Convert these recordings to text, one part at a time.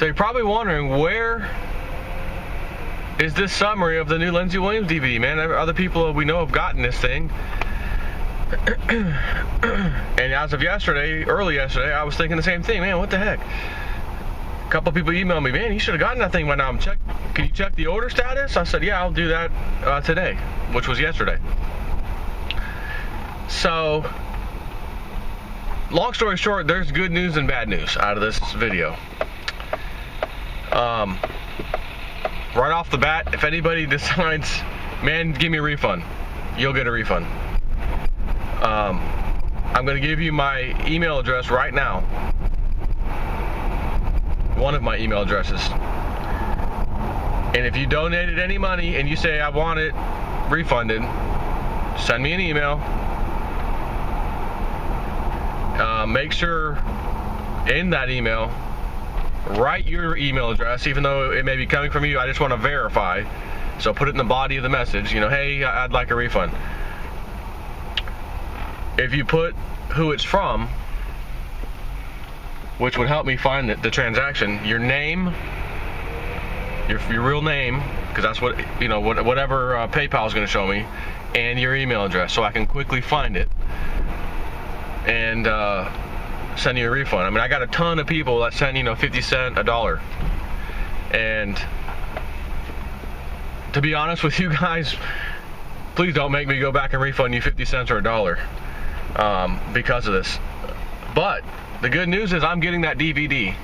So you're probably wondering, where is this summary of the new Lindsey Williams DVD, man? Other people we know have gotten this thing. And as of yesterday, early yesterday, I was thinking the same thing. Man, what the heck? A couple people emailed me, man, you should have gotten that thing by now. Can you check the order status? I said, yeah, I'll do that today, which was yesterday. So, long story short, there's good news and bad news out of this video. Right off the bat, if anybody decides, man, give me a refund, you'll get a refund. I'm going to give you my email address right now. One of my email addresses. And if you donated any money and you say, I want it refunded, send me an email. Make sure in that email, write your email address, even though it may be coming from you. I just want to verify. So put it in the body of the message, hey, I'd like a refund. If you put who it's from, which would help me find the transaction, your name, your real name, because that's what, whatever PayPal is going to show me, and your email address, so I can quickly find it and send you a refund. I mean, I got a ton of people that send 50 cents, $1. And to be honest with you guys, please don't make me go back and refund you 50 cents or $1 because of this. But the good news is I'm getting that DVD,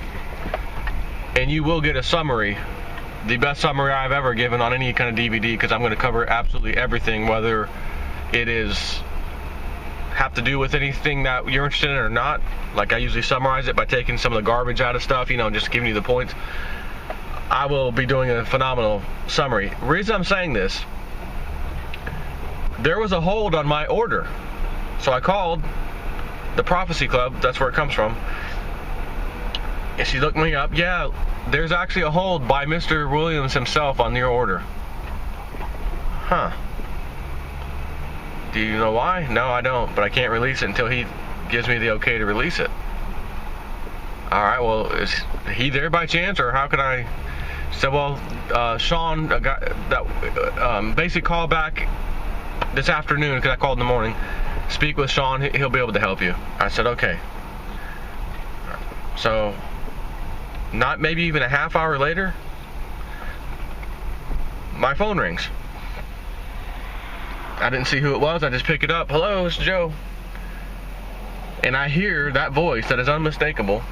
and you will get a summary, the best summary I've ever given on any kind of DVD, because I'm going to cover absolutely everything, whether it is have to do with anything that you're interested in or not. Like, I usually summarize it by taking some of the garbage out of stuff, just giving you the points. I will be doing a phenomenal summary. The reason I'm saying this, there was a hold on my order. So I called the Prophecy Club, that's where it comes from, and she looked me up. Yeah, there's actually a hold by Mr. Williams himself on your order. Huh. Do you know why? No, I don't, but I can't release it until he gives me the okay to release it. Alright, well, is he there by chance, or how can I? So, well, Sean got that basic call back this afternoon, because I called in the morning. Speak with Sean, he'll be able to help you. I said, okay. So, not maybe even a half hour later, my phone rings. I didn't see who it was. I just pick it up. Hello, it's Joe. And I hear that voice that is unmistakable.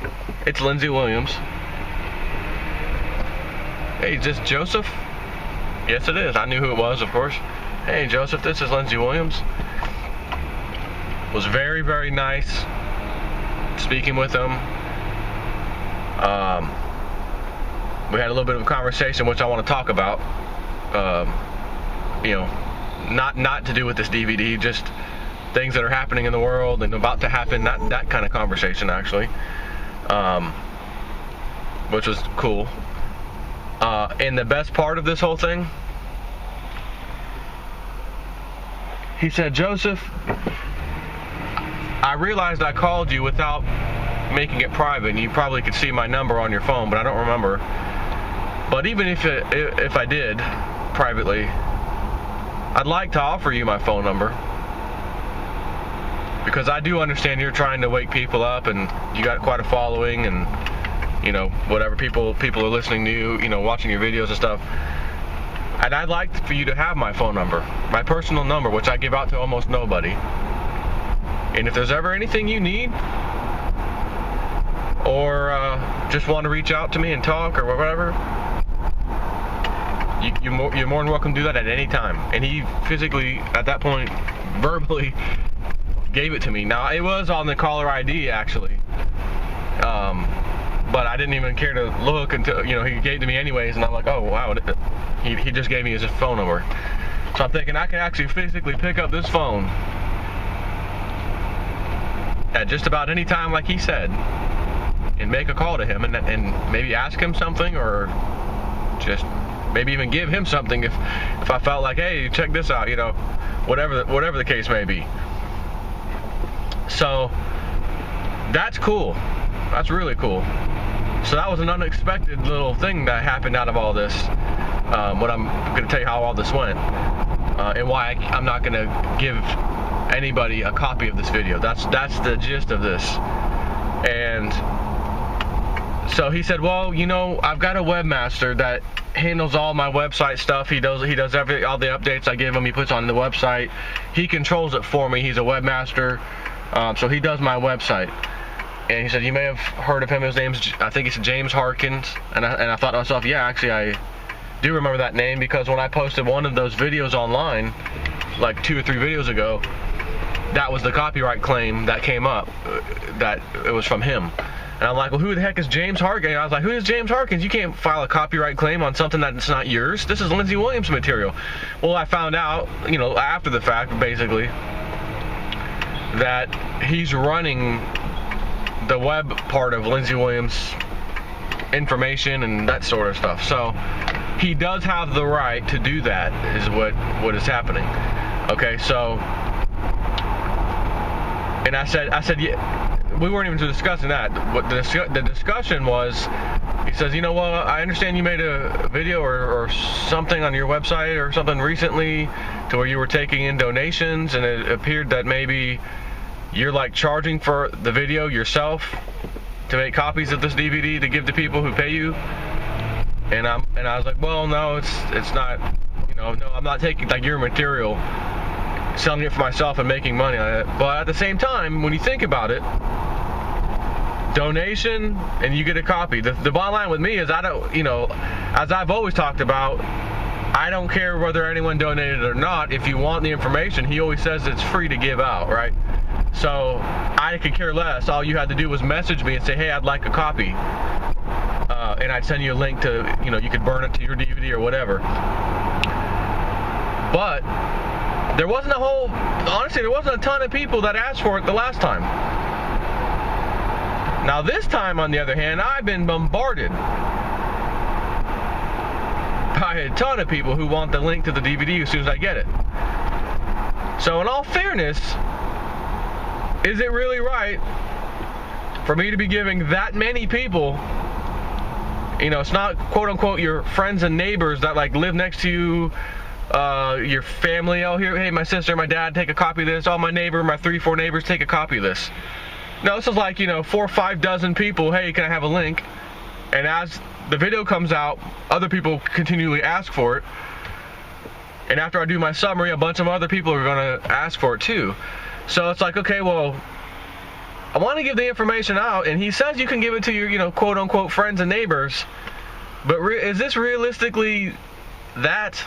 It's Lindsey Williams. Hey, is this Joseph? Yes, it is. I knew who it was, of course. Hey, Joseph, this is Lindsey Williams. Was very, very nice speaking with him. We had a little bit of a conversation, which I want to talk about. Not to do with this DVD, just things that are happening in the world and about to happen. Not that kind of conversation, actually, which was cool. And the best part of this whole thing, he said, Joseph, I realized I called you without making it private, and you probably could see my number on your phone, but I don't remember. But even if I did privately, I'd like to offer you my phone number, because I do understand you're trying to wake people up, and you got quite a following, and whatever, people are listening to you, watching your videos and stuff. And I'd like for you to have my phone number, my personal number, which I give out to almost nobody. And if there's ever anything you need, or just want to reach out to me and talk or whatever, you're more than welcome to do that at any time. And he physically, at that point, verbally gave it to me. Now, it was on the caller ID, actually, but I didn't even care to look until he gave it to me anyways, and I'm like, oh wow, he just gave me his phone number. So I'm thinking I can actually physically pick up this phone at just about any time, like he said, and make a call to him, and maybe ask him something, or just maybe even give him something if I felt like, hey, check this out, whatever the case may be. So that's cool. That's really cool. So that was an unexpected little thing that happened out of all this. What I'm going to tell you how all this went, and why I'm not going to give anybody a copy of this video. That's the gist of this. And so he said, well, you know, I've got a webmaster that handles all my website stuff. He does all the updates I give him. He puts on the website. He controls it for me. He's a webmaster, so he does my website. And he said, you may have heard of him. His name's, I think it's James Harkins. And I thought to myself, yeah, actually I do remember that name, because when I posted one of those videos online, like 2 or 3 videos ago, that was the copyright claim that came up, that it was from him. And I'm like, well, who the heck is James Harkins? And I was like, who is James Harkins? You can't file a copyright claim on something that's not yours. This is Lindsey Williams material. Well, I found out, you know, after the fact, basically, that he's running the web part of Lindsey Williams information and that sort of stuff. So he does have the right to do that, is what is happening. Okay, so, and I said, yeah. We weren't even discussing that. What the discussion was, he says, you know, well, I understand you made a video or something on your website or something recently to where you were taking in donations, and it appeared that maybe you're like charging for the video yourself to make copies of this DVD to give to people who pay you. And I was like, well, no, it's not, you know, no, I'm not taking like your material, selling it for myself and making money on it. But at the same time, when you think about it, donation and you get a copy. The bottom line with me is, I don't, you know, as I've always talked about, I don't care whether anyone donated or not. If you want the information, he always says it's free to give out, right? So I could care less. All you had to do was message me and say, hey, I'd like a copy. And I'd send you a link to, you know, you could burn it to your DVD or whatever. But there wasn't honestly, there wasn't a ton of people that asked for it the last time. Now this time, on the other hand, I've been bombarded by a ton of people who want the link to the DVD as soon as I get it. So in all fairness, is it really right for me to be giving that many people, you know, it's not quote unquote your friends and neighbors that like live next to you, your family, oh here, hey, my sister, my dad, take a copy of this, oh, my neighbor, my 3-4 neighbors, take a copy of this. No, this is like, you know, 4 or 5 dozen people, hey, can I have a link? And as the video comes out, other people continually ask for it. And after I do my summary, a bunch of other people are going to ask for it too. So it's like, okay, well, I want to give the information out, and he says you can give it to your, you know, quote unquote friends and neighbors. But is this realistically that?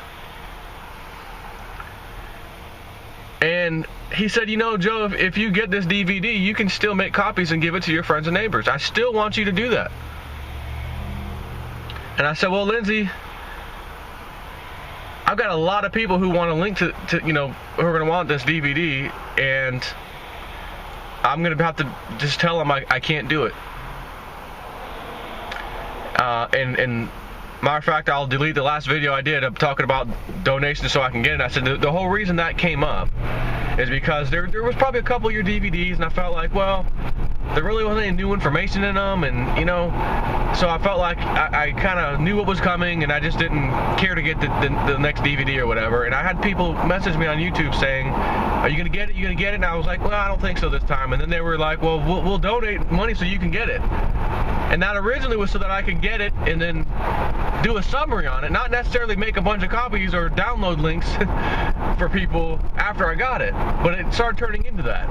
And he said, you know, Joe, if you get this DVD, you can still make copies and give it to your friends and neighbors. I still want you to do that. And I said, well, Lindsey, I've got a lot of people who want a link to you know, who are going to want this DVD, and I'm going to have to just tell them I can't do it. And matter of fact, I'll delete the last video I did of talking about donations so I can get it. I said the whole reason that came up is because there was probably a couple of your DVDs, and I felt like, well, there really wasn't any new information in them, and you know, so I felt like I kind of knew what was coming, and I just didn't care to get the next DVD or whatever. And I had people message me on YouTube saying, are you gonna get it? You gonna get it? And I was like, well, I don't think so this time. And then they were like, well, we'll donate money so you can get it. And that originally was so that I could get it and then do a summary on it, not necessarily make a bunch of copies or download links for people after I got it. But it started turning into that.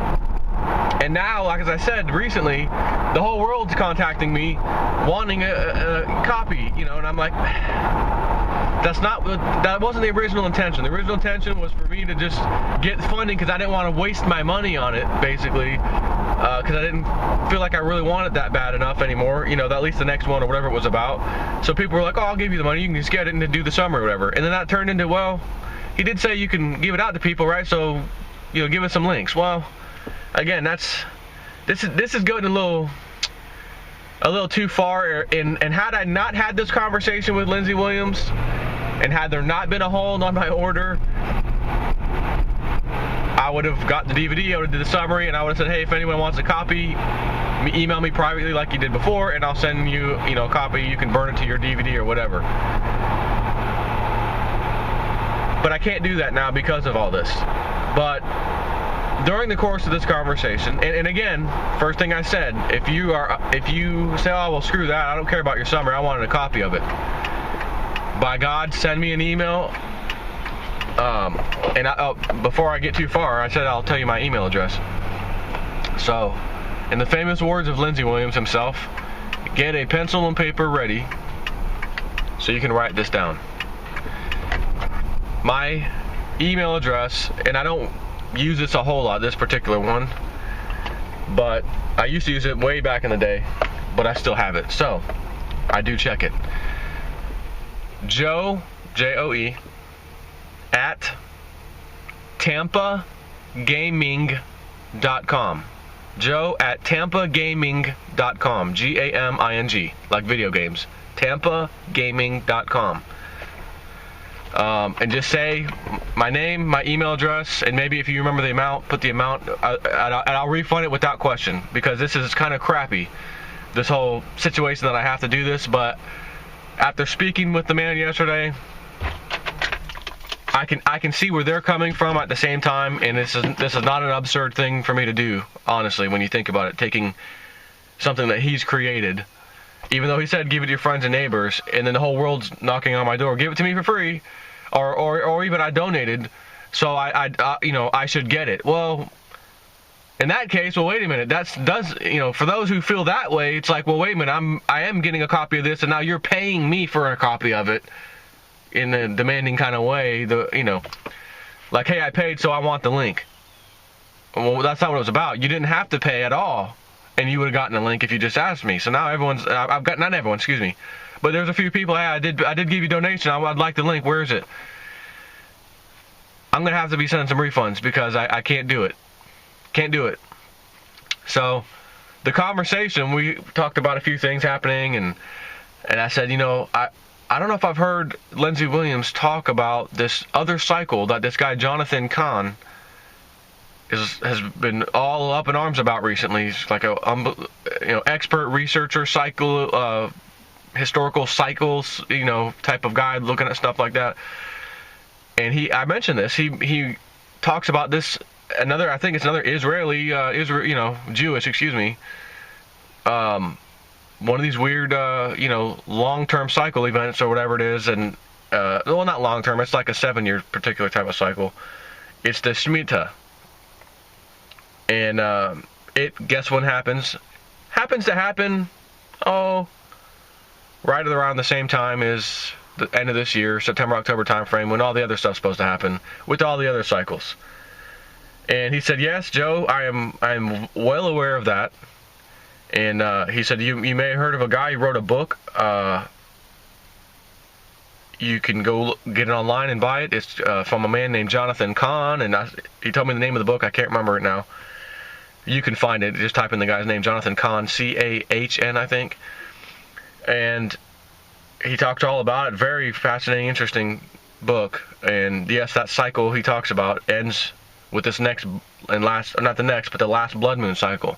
And now, like as I said recently, the whole world's contacting me wanting a copy, you know, and I'm like, that wasn't the original intention. The original intention was for me to just get funding because I didn't want to waste my money on it, basically, because I didn't feel like I really wanted that bad enough anymore, you know, at least the next one or whatever it was about. So people were like, oh, I'll give you the money, you can just get it and do the summary or whatever. And then that turned into, well, he did say you can give it out to people, right? So, you know, give us some links. Well, again, this is going a little too far. And had I not had this conversation with Lindsey Williams, and had there not been a hold on my order, I I would have got the DVD, I would have did the summary, and I would have said, hey, if anyone wants a copy, email me privately like you did before, and I'll send you, a copy. You can burn it to your DVD or whatever. But I can't do that now because of all this. But during the course of this conversation, and again, first thing I said, if you say, oh, well, screw that, I don't care about your summary, I wanted a copy of it. By God, send me an email. Before I get too far, I said I'll tell you my email address. So, in the famous words of Lindsey Williams himself, get a pencil and paper ready so you can write this down. My email address, and I don't use this a whole lot, this particular one, but I used to use it way back in the day, but I still have it, so I do check it. Joe, J-O-E, at tampagaming.com. Joe at tampagaming.com. G-A-M-I-N-G, like video games. tampagaming.com. And just say my name, my email address, and maybe if you remember the amount, put the amount, and I'll refund it without question, because this is kind of crappy, this whole situation that I have to do this. But after speaking with the man yesterday, I can see where they're coming from at the same time, and this is not an absurd thing for me to do, honestly, when you think about it, taking something that he's created, even though he said give it to your friends and neighbors, and then the whole world's knocking on my door, give it to me for free, or even I donated, so I should get it. Well, in that case, well, wait a minute, for those who feel that way, it's like, well, wait a minute, I am getting a copy of this, and now you're paying me for a copy of it in a demanding kind of way, like, hey, I paid, so I want the link. Well, that's not what it was about. You didn't have to pay at all, and you would have gotten a link if you just asked me. So now not everyone, excuse me, but there's a few people, hey, I did give you donation, I'd like the link, where is it? I'm gonna have to be sending some refunds because I can't do it. Can't do it. So the conversation, we talked about a few things happening, and I said, I don't know if I've heard Lindsey Williams talk about this other cycle that this guy Jonathan Cahn has been all up in arms about recently. He's like a expert researcher, historical cycles, type of guy looking at stuff like that. And I mentioned this. He talks about this. I think it's another Israeli, Jewish, excuse me. One of these weird, long-term cycle events or whatever it is, and well, not long-term. It's like a 7-year particular type of cycle. It's the Shemitah, and guess when happens? Happens to happen, right around the same time as the end of this year, September, October time frame, when all the other stuff's supposed to happen with all the other cycles. And he said, yes, Joe, I am well aware of that. And he said, you may have heard of a guy who wrote a book. You can go get it online and buy it. It's from a man named Jonathan Cahn, and he told me the name of the book. I can't remember it now. You can find it. Just type in the guy's name, Jonathan Cahn, C-A-H-N, I think. And he talked all about it. Very fascinating, interesting book. And yes, that cycle he talks about ends with this next and last, not the next, but the last blood moon cycle.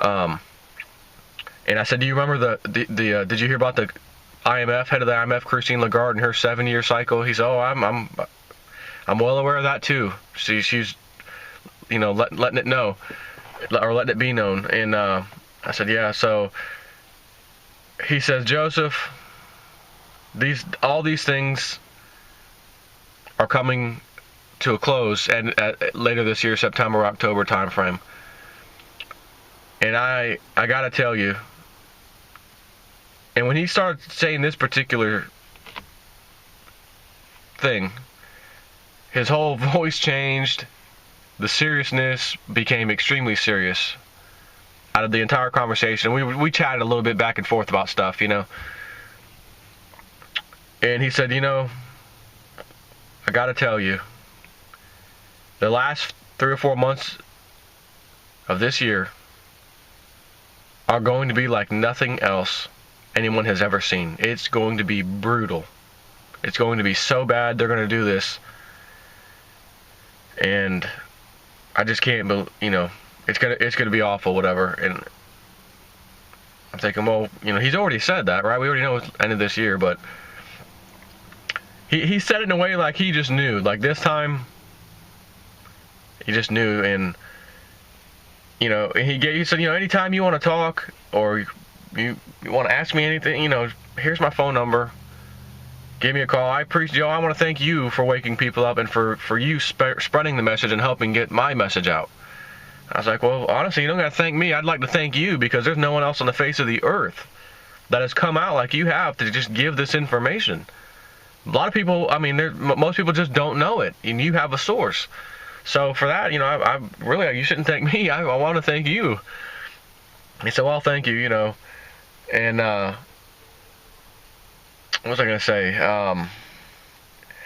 And I said, do you remember did you hear about the IMF, head of the IMF, Christine Lagarde, and her 7-year cycle? He said, oh, I'm well aware of that too. She's letting it know, or letting it be known. And I said, yeah. So he says, Joseph, all these things are coming to a close, and later this year, September, October time frame. And I gotta tell you, and when he started saying this particular thing, his whole voice changed. The seriousness became extremely serious out of the entire conversation. We chatted a little bit back and forth about stuff, And he said, I gotta tell you, the last 3 or 4 months of this year are going to be like nothing else anyone has ever seen. It's going to be brutal. It's going to be so bad they're going to do this. And I just can't, it's gonna be awful, whatever. And I'm thinking, well, he's already said that, right? We already know it's the end of this year, but he said it in a way like he just knew. Like this time, he just knew, and he said, anytime you want to talk or you want to ask me anything, here's my phone number. Give me a call. I appreciate Joe. I want to thank you for waking people up and for you spreading the message and helping get my message out. I was like, well, honestly, you don't got to thank me. I'd like to thank you because there's no one else on the face of the earth that has come out like you have to just give this information. A lot of people, most people just don't know it, and you have a source. So for that, I really, you shouldn't thank me. I want to thank you. He said, well, thank you, and what was I going to say?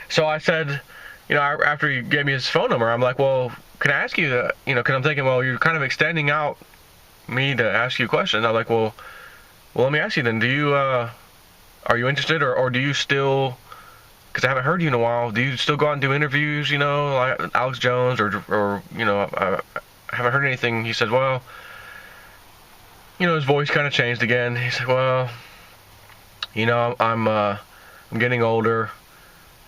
So I said, after he gave me his phone number, I'm like, well, can I ask you, because I'm thinking, well, you're kind of extending out me to ask you questions. I'm like, well, let me ask you then, are you interested, or do you still, because I haven't heard you in a while, do you still go out and do interviews, like Alex Jones, or I haven't heard anything. He said, well, his voice kind of changed again. He said, well, I'm getting older,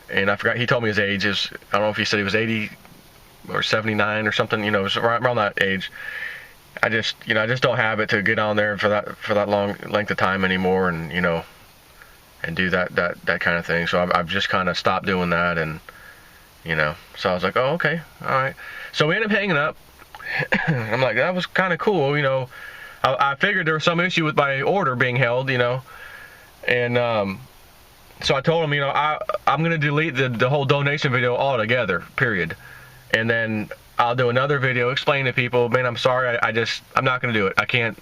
and I forgot, he told me his age is, I don't know if he said he was 80 or 79 or something, it was around that age. I just don't have it to get on there for that long length of time anymore, and, and do that kind of thing. So I've just kind of stopped doing that, and, so I was like, oh, okay, all right. So we ended up hanging up. I'm like, that was kind of cool, I figured there was some issue with my order being held, and so I told him, I'm going to delete the whole donation video altogether, period. And then I'll do another video explaining to people, man, I'm sorry, I'm not going to do it. I can't.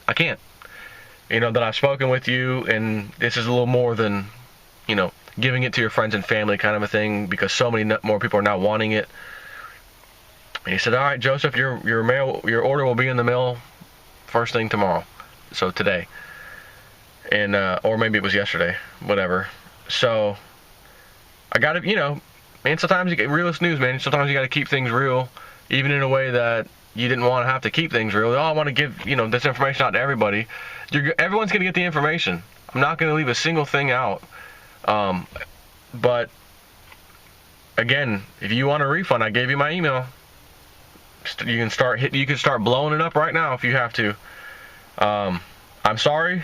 That I've spoken with you, and this is a little more than, giving it to your friends and family kind of a thing, because so many more people are now wanting it. And he said, all right, Joseph, your order will be in the mail first thing tomorrow. So today. And, or maybe it was yesterday, whatever. So I got to, man, sometimes you get realist news, man. Sometimes you got to keep things real, even in a way that you didn't want to have to keep things real. Oh, I want to give, this information out to everybody. Everyone's going to get the information. I'm not going to leave a single thing out. But again, if you want a refund, I gave you my email. You can start blowing it up right now if you have to. I'm sorry.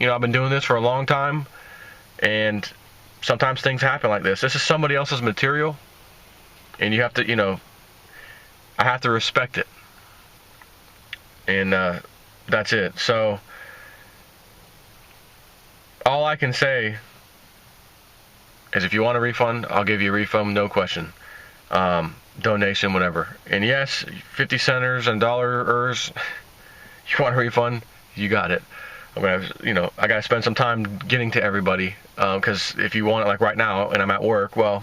I've been doing this for a long time, and sometimes things happen like this. This is somebody else's material, and you have to, I have to respect it. And that's it. So all I can say is if you want a refund, I'll give you a refund, no question. Donation, whatever. And yes, 50 centers and dollars, you want a refund, you got it. I'm gonna, I gotta spend some time getting to everybody, because if you want it like right now and I'm at work, well,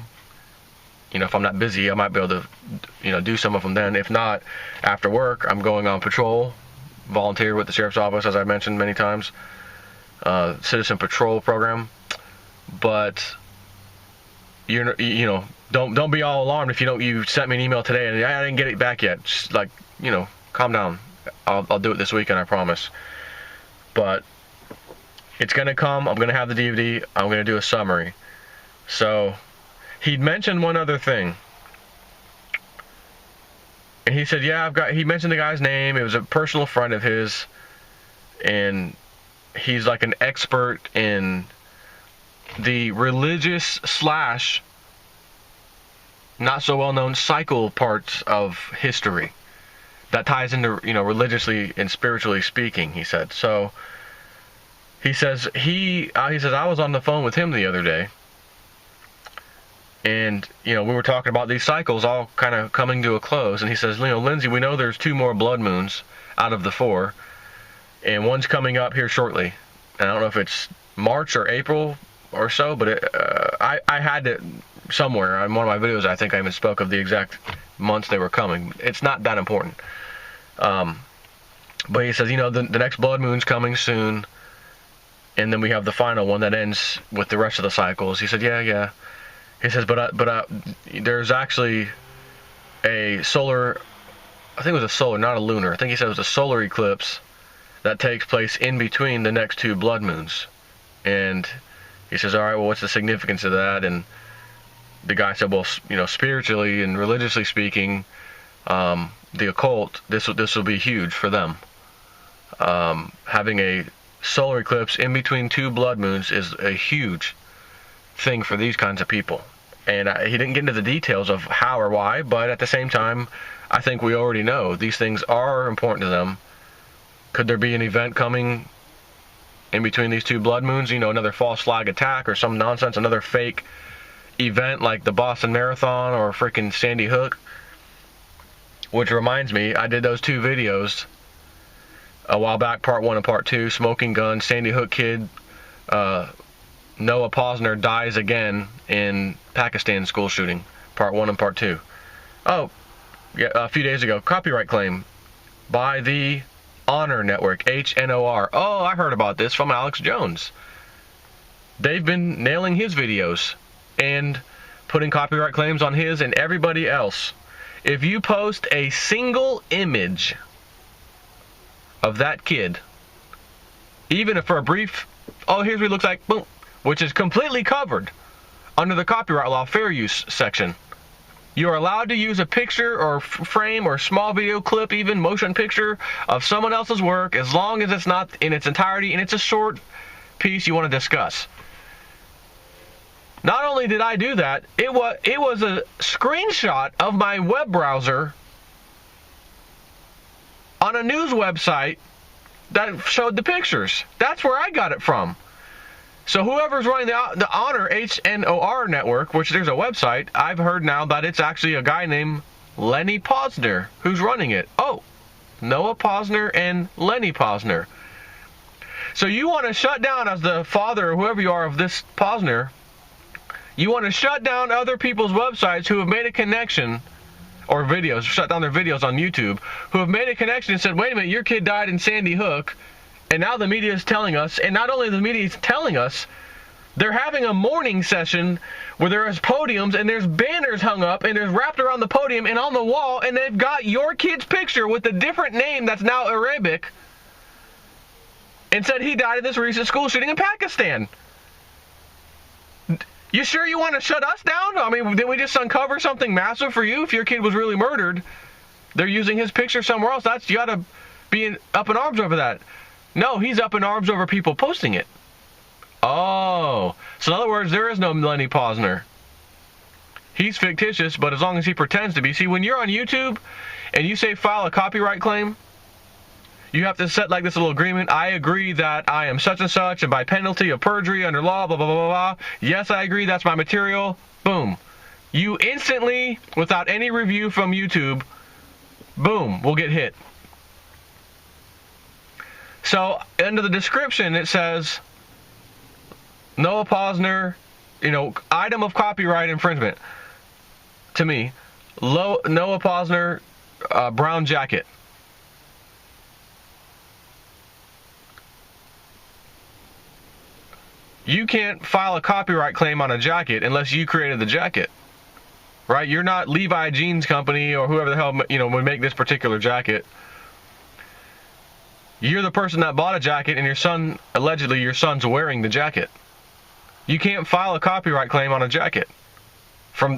if I'm not busy, I might be able to, do some of them then. If not, after work, I'm going on patrol, volunteer with the sheriff's office, as I mentioned many times, citizen patrol program. But don't be all alarmed if you sent me an email today and I didn't get it back yet. Just calm down. I'll do it this weekend, I promise. But it's gonna come. I'm gonna have the DVD. I'm gonna do a summary. So he'd mentioned one other thing, and he said, yeah, he mentioned the guy's name. It was a personal friend of his, and he's like an expert in the religious / not so well known cycle parts of history that ties into, religiously and spiritually speaking, he said. So he says I was on the phone with him the other day, and we were talking about these cycles all kind of coming to a close, and he says, Lindsey, we know there's 2 more blood moons out of the 4, and one's coming up here shortly. And I don't know if it's March or April or so, but I had it somewhere on one of my videos. I think I even spoke of the exact months they were coming. It's not that important. But he says, the next blood moon's coming soon, and then we have the final one that ends with the rest of the cycles. He said, yeah. He says, but there's actually a solar I think it was a solar, not a lunar. I think he said it was a solar eclipse that takes place in between the next two blood moons. And he says, all right, well, what's the significance of that? And the guy said, well, spiritually and religiously speaking, the occult, this will be huge for them. Having a solar eclipse in between two blood moons is a huge thing for these kinds of people. And he didn't get into the details of how or why, but at the same time, I think we already know these things are important to them. Could there be an event coming in between these two blood moons? Another false flag attack or some nonsense, another fake event like the Boston Marathon or freaking Sandy Hook. Which reminds me, I did those two videos a while back, part 1 and part 2, smoking gun, Sandy Hook kid, Noah Posner dies again in Pakistan school shooting, part 1 and part 2. Oh, yeah, a few days ago, copyright claim by the Honor Network, HNOR. Oh, I heard about this from Alex Jones. They've been nailing his videos and putting copyright claims on his and everybody else. If you post a single image of that kid, even if for a brief, oh, here's what he looks like, boom, which is completely covered under the copyright law fair use section. You are allowed to use a picture or frame or small video clip, even motion picture of someone else's work, as long as it's not in its entirety and it's a short piece you want to discuss. Not only did I do that, it was a screenshot of my web browser on a news website that showed the pictures. That's where I got it from. So whoever's running the Honor HNOR network, which there's a website, I've heard now that it's actually a guy named Lenny Posner who's running it. Oh, Noah Posner and Lenny Posner. So you want to shut down, as the father or whoever you are of this Posner, you want to shut down other people's websites who have made a connection, or videos, shut down their videos on YouTube, who have made a connection and said, wait a minute, your kid died in Sandy Hook. And now the media is telling us, and not only the media is telling us, they're having a mourning session where there's podiums and there's banners hung up and there's wrapped around the podium and on the wall, and they've got your kid's picture with a different name that's now Arabic, and said he died in this recent school shooting in Pakistan. You sure you want to shut us down? I mean, did we just uncover something massive for you? If your kid was really murdered, they're using his picture somewhere else. You got to be up in arms over that. No, he's up in arms over people posting it. Oh, so in other words, there is no Lenny Posner. He's fictitious, but as long as he pretends to be. See, when you're on YouTube and you say file a copyright claim, you have to set like this little agreement. I agree that I am such and such, and by penalty of perjury under law, blah, blah, blah, blah, blah. Yes, I agree, that's my material. Boom. You instantly, without any review from YouTube, boom, will get hit. So, under the description, it says, Noah Posner, item of copyright infringement. To me, Noah Posner, brown jacket. You can't file a copyright claim on a jacket unless you created the jacket. Right? You're not Levi Jeans Company or whoever the hell, would make this particular jacket. You're the person that bought a jacket, and allegedly your son's wearing the jacket. You can't file a copyright claim on a jacket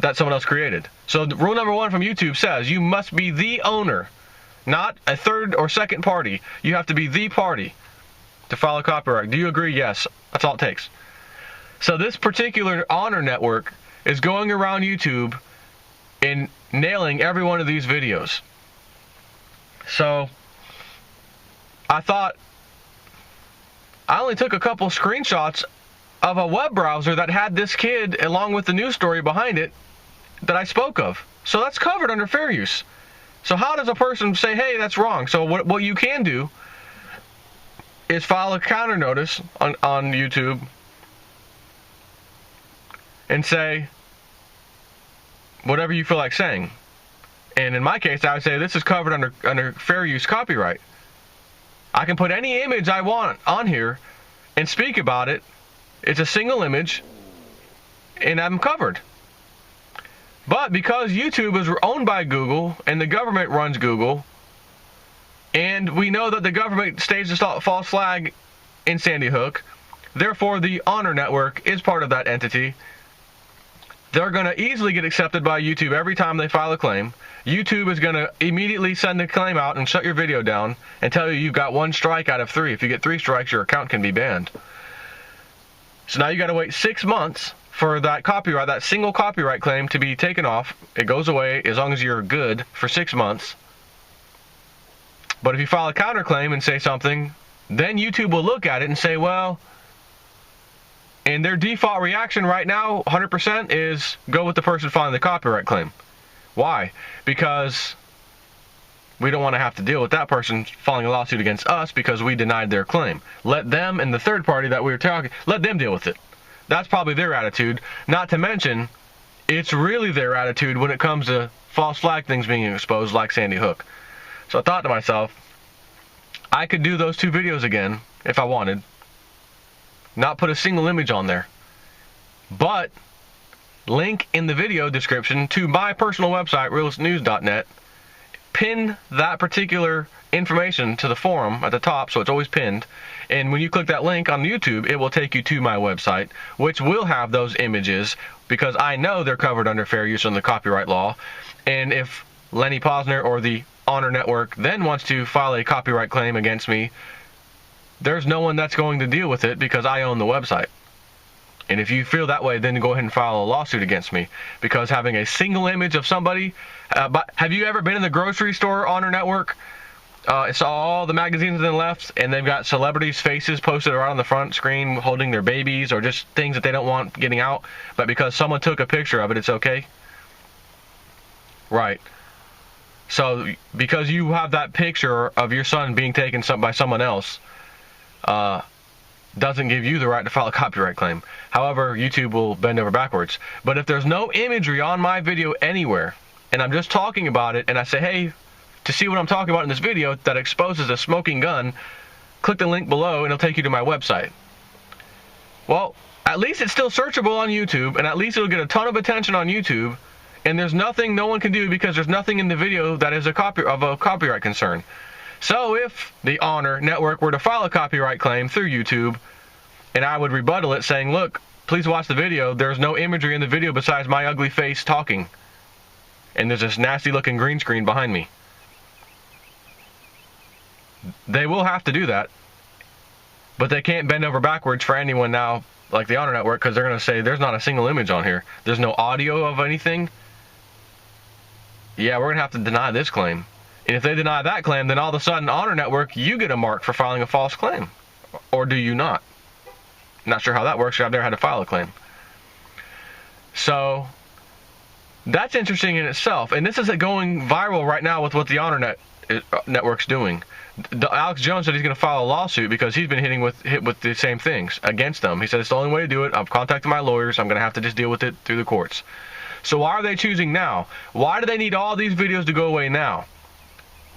that someone else created. So rule number 1 from YouTube says you must be the owner, not a third or second party. You have to be the party to file a copyright. Do you agree? Yes. That's all it takes. So this particular Honor Network is going around YouTube and nailing every one of these videos. So I thought, I only took a couple screenshots of a web browser that had this kid along with the news story behind it that I spoke of. So that's covered under fair use. So how does a person say, hey, that's wrong? So what you can do is file a counter notice on YouTube and say whatever you feel like saying. And in my case, I would say this is covered under fair use copyright. I can put any image I want on here and speak about it. It's a single image, and I'm covered. But because YouTube is owned by Google and the government runs Google, And we know that the government staged a false flag in Sandy Hook. Therefore, the Honor Network is part of that entity. They're going to easily get accepted by YouTube every time they file a claim. YouTube is going to immediately send the claim out and shut your video down and tell you you've got 1 strike out of 3. If you get 3 strikes, your account can be banned. So now you got to wait 6 months for that copyright, that single copyright claim to be taken off. It goes away as long as you're good for 6 months. But if you file a counterclaim and say something, then YouTube will look at it and say, well, and their default reaction right now, 100%, is go with the person filing the copyright claim. Why? Because we don't want to have to deal with that person filing a lawsuit against us because we denied their claim. Let them and the third party that we were talking, let them deal with it. That's probably their attitude. Not to mention, it's really their attitude when it comes to false flag things being exposed like Sandy Hook. So I thought to myself, I could do those 2 videos again if I wanted. Not put a single image on there. But link in the video description to my personal website, realistnews.net. Pin that particular information to the forum at the top, so it's always pinned. And when you click that link on YouTube, it will take you to my website, which will have those images because I know they're covered under fair use under the copyright law. And if Lenny Posner or the Honor Network then wants to file a copyright claim against me, there's no one that's going to deal with it because I own the website. And if you feel that way, then go ahead and file a lawsuit against me because having a single image of somebody. But have you ever been in the grocery store, Honor Network? It's all the magazines on the left, and they've got celebrities' faces posted right on the front screen holding their babies or just things that they don't want getting out. But because someone took a picture of it, it's okay? Right. So because you have that picture of your son being taken by someone else, doesn't give you the right to file a copyright claim. However, YouTube will bend over backwards. But if there's no imagery on my video anywhere, and I'm just talking about it, and I say, hey, to see what I'm talking about in this video that exposes a smoking gun, click the link below and it'll take you to my website. Well, at least it's still searchable on YouTube, and at least it'll get a ton of attention on YouTube, and there's nothing no one can do because there's nothing in the video that is a copyright concern. So if the Honor Network were to file a copyright claim through YouTube, and I would rebuttal it saying, look, please watch the video, there's no imagery in the video besides my ugly face talking. And there's this nasty looking green screen behind me. They will have to do that. But they can't bend over backwards for anyone now like the Honor Network because they're going to say there's not a single image on here. There's no audio of anything. Yeah, we're going to have to deny this claim. And if they deny that claim, then all of a sudden, Honor Network, you get a mark for filing a false claim. Or do you not? Not sure how that works. I've never had to file a claim. So that's interesting in itself. And this is going viral right now with what the Honor Network's doing. Alex Jones said he's going to file a lawsuit because he's been hit with the same things against them. He said it's the only way to do it. I've contacted my lawyers. I'm going to have to just deal with it through the courts. So why are they choosing now? Why do they need all these videos to go away now?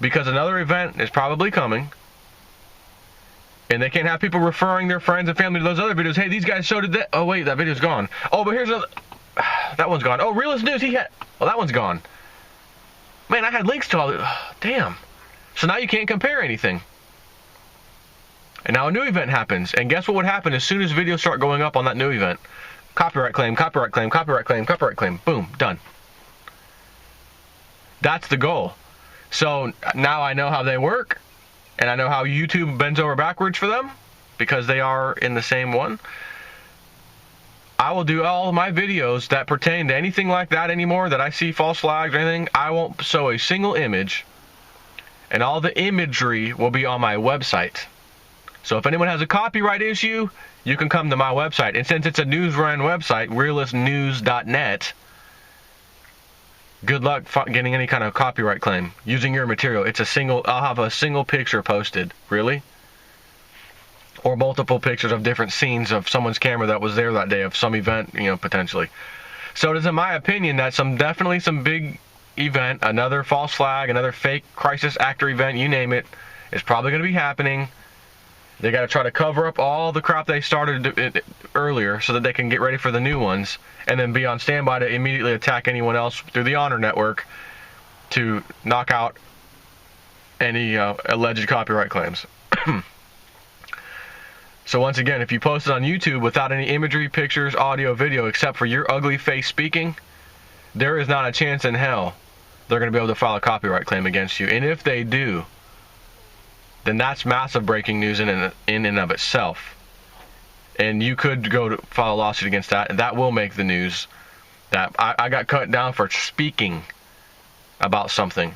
Because another event is probably coming. And they can't have people referring their friends and family to those other videos. Hey, these guys showed that. Oh, wait, that video's gone. Oh, but here's another. That one's gone. Oh, Realist News, well, that one's gone. Man, I had links to all this. Damn. So now you can't compare anything. And now a new event happens. And guess what would happen as soon as videos start going up on that new event? Copyright claim, copyright claim, copyright claim, copyright claim. Boom, done. That's the goal. So now I know how they work. And I know how YouTube bends over backwards for them because they are in the same one. I will do all of my videos that pertain to anything like that anymore, that I see false flags or anything. I won't show a single image, and all the imagery will be on my website. So if anyone has a copyright issue, you can come to my website. And since it's a news run website, realistnews.net, good luck getting any kind of copyright claim using your material. I'll have a single picture posted. Really? Or multiple pictures of different scenes of someone's camera that was there that day of some event, potentially. So it is in my opinion that definitely some big event, another false flag, another fake crisis actor event, you name it, is probably going to be happening. They got to try to cover up all the crap they started earlier so that they can get ready for the new ones, and then be on standby to immediately attack anyone else through the Honor Network to knock out any alleged copyright claims. So once again, if you post it on YouTube without any imagery, pictures, audio, video, except for your ugly face speaking, there is not a chance in hell they're going to be able to file a copyright claim against you. And if they do, then that's massive breaking news in and of itself. And you could go to file a lawsuit against that, and that will make the news. That I got cut down for speaking about something.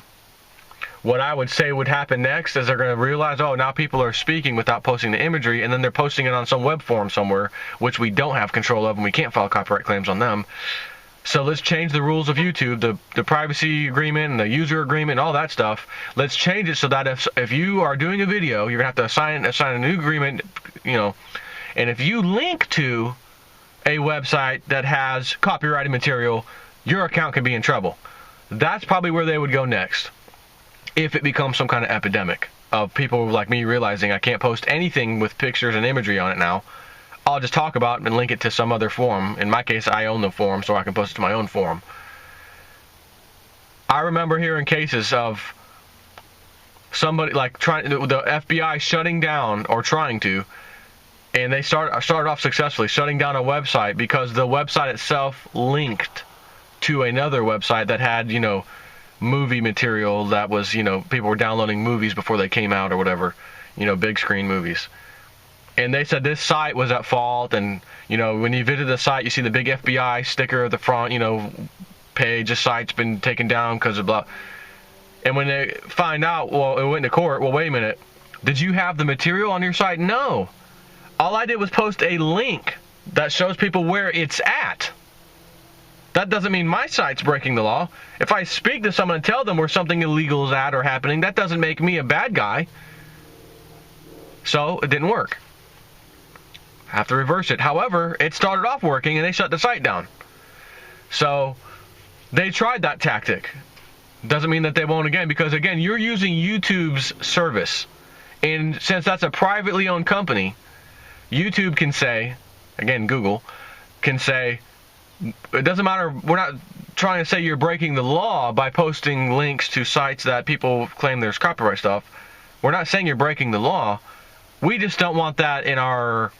What I would say would happen next is they're going to realize, oh, now people are speaking without posting the imagery, and then they're posting it on some web forum somewhere, which we don't have control of, and we can't file copyright claims on them. So let's change the rules of YouTube, the privacy agreement and the user agreement and all that stuff. Let's change it so that if you are doing a video, you're going to have to sign a new agreement, and if you link to a website that has copyrighted material, your account can be in trouble. That's probably where they would go next. If it becomes some kind of epidemic of people like me realizing I can't post anything with pictures and imagery on it now, I'll just talk about it and link it to some other forum. In my case, I own the forum, so I can post it to my own forum. I remember hearing cases of somebody like the FBI shutting down or trying to, and they started off successfully shutting down a website because the website itself linked to another website that had, movie material that was, people were downloading movies before they came out or whatever, big screen movies. And they said this site was at fault, and, when you visit the site, you see the big FBI sticker at the front, page, this site's been taken down because of blah. And when they find out, well, it went to court, well, wait a minute, did you have the material on your site? No. All I did was post a link that shows people where it's at. That doesn't mean my site's breaking the law. If I speak to someone and tell them where something illegal is at or happening, that doesn't make me a bad guy. So it didn't work. I have to reverse it. However, it started off working and they shut the site down. So they tried that tactic. Doesn't mean that they won't again, because again, you're using YouTube's service. And since that's a privately owned company, YouTube can say, again, Google can say, it doesn't matter, we're not trying to say you're breaking the law by posting links to sites that people claim there's copyright stuff. We're not saying you're breaking the law. We just don't want that in our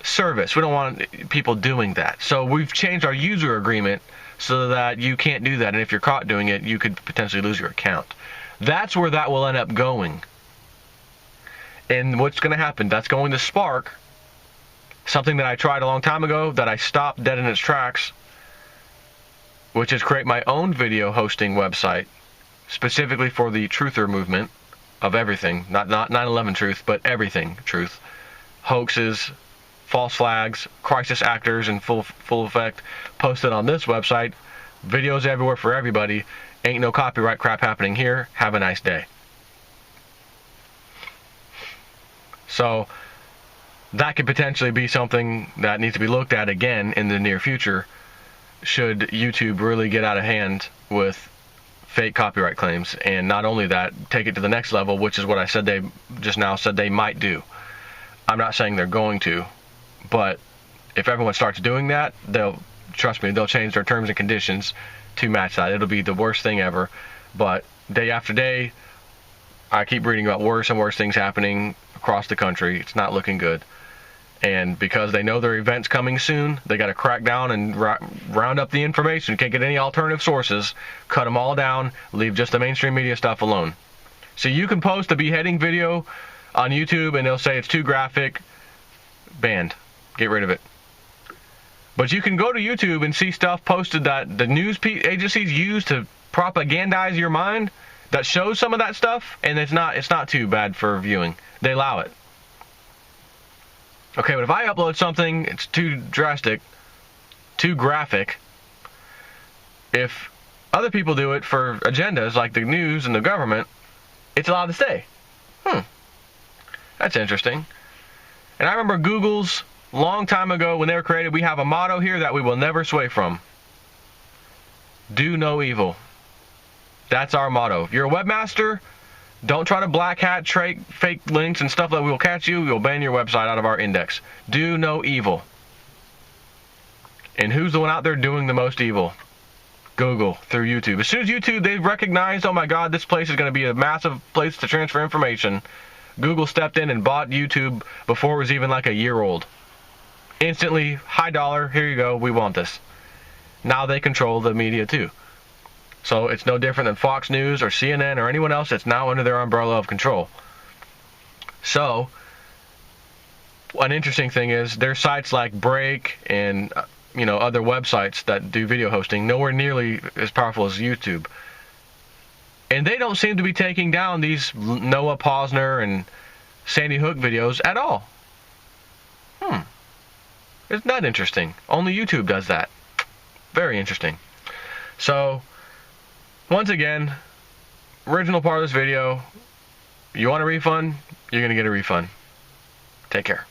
service. We don't want people doing that. So we've changed our user agreement so that you can't do that. And if you're caught doing it, you could potentially lose your account. That's where that will end up going. And what's going to happen? That's going to spark something that I tried a long time ago that I stopped dead in its tracks, which is create my own video hosting website specifically for the truther movement of everything, not 9/11 truth, but everything truth. Hoaxes, false flags, crisis actors in full effect, posted on this website. Videos everywhere for everybody. Ain't no copyright crap happening here. Have a nice day. So that could potentially be something that needs to be looked at again in the near future, should YouTube really get out of hand with fake copyright claims. And not only that, take it to the next level, which is what I said they just now said they might do. I'm not saying they're going to, but if everyone starts doing that, trust me, they'll change their terms and conditions to match that. It'll be the worst thing ever. But day after day, I keep reading about worse and worse things happening across the country. It's not looking good. And because they know their event's coming soon, they got to crack down and round up the information. Can't get any alternative sources. Cut them all down. Leave just the mainstream media stuff alone. So you can post a beheading video on YouTube and they'll say it's too graphic. Banned. Get rid of it. But you can go to YouTube and see stuff posted that the news agencies use to propagandize your mind that shows some of that stuff, and it's not too bad for viewing. They allow it. Okay, but if I upload something, it's too drastic, too graphic. If other people do it for agendas like the news and the government, it's allowed to stay. That's interesting. And I remember Google's long time ago when they were created, we have a motto here that we will never sway from. Do no evil. That's our motto. If you're a webmaster, don't try to black hat fake links and stuff that will catch you. We'll ban your website out of our index. Do no evil. And who's the one out there doing the most evil? Google, through YouTube. As soon as YouTube, they've recognized, oh my God, this place is going to be a massive place to transfer information, Google stepped in and bought YouTube before it was even like a year old. Instantly, high dollar, here you go, we want this. Now they control the media too. So it's no different than Fox News or CNN or anyone else that's now under their umbrella of control. So, an interesting thing is, there's sites like Break and other websites that do video hosting, nowhere nearly as powerful as YouTube. And they don't seem to be taking down these Noah Posner and Sandy Hook videos at all. Isn't that interesting? Only YouTube does that. Very interesting. So, once again, original part of this video, you want a refund, you're going to get a refund. Take care.